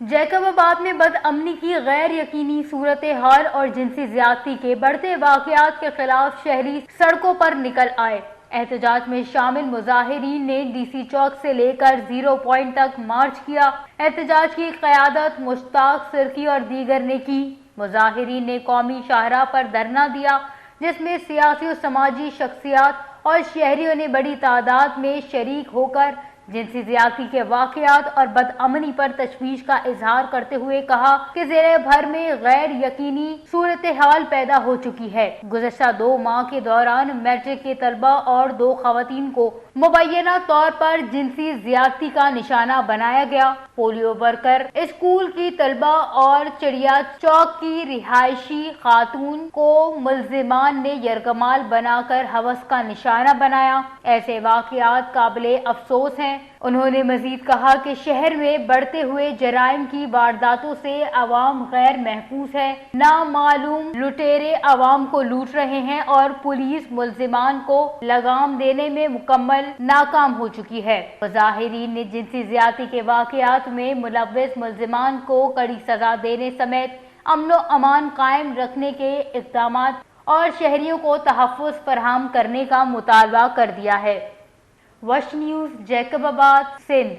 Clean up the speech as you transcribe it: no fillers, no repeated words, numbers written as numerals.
Jacob आबाद में बदअमनी की गैर यकीनी सूरत हाल और जिनसी ज्यादती के बढ़ते वाकयात के खिलाफ शहरी सड़कों पर निकल आए। एहतजाज में शामिल मुजाहिरीन ने डीसी चौक से लेकर 0 पॉइंट तक मार्च किया। एहतजाज की क़यादत मुश्ताक सिर्की और दीगर ने की। मुजाहिरीन ने कौमी शाहराह पर धरना दिया, जिसमें सियासी और समाजी शख्सियात और शहरियों ने बड़ी तादाद में शरीक होकर जिनसी ज्यादती के वाकयात और बदअमनी पर तशवीश का इजहार करते हुए कहा कि ज़िले भर में गैर यकीनी सूरत हाल पैदा हो चुकी है। गुज़श्ता 2 माह के दौरान मैट्रिक के तलबा और 2 खवातीन को मुबैना तौर पर जिनसी ज्यादती का निशाना बनाया गया। पोलियो वर्कर, स्कूल की तलबा और चिड़िया चौक की रिहायशी खातून को मुल्जिमान ने यरगमाल बनाकर हवस का निशाना बनाया। ऐसे वाकयात काबिले अफसोस हैं। उन्होंने मजीद कहा कि शहर में बढ़ते हुए जराइम की वारदातों से अवाम गैर महफूज है। नामालूम लुटेरे अवाम को लूट रहे हैं और पुलिस मुल्जिमान को लगाम देने में मुकम्मल नाकाम हो चुकी है। मुजाहिरीन ने जिनसी ज्यादती के वाकयात में मुलव्विस मुल्जिमान को कड़ी सजा देने समेत अमन व अमान कायम रखने के इक़दामात और शहरियों को तहफ़्फ़ुज़ फराहम करने का मुतालबा कर दिया है। वश न्यूज़, जैकब आबाद, सिंध।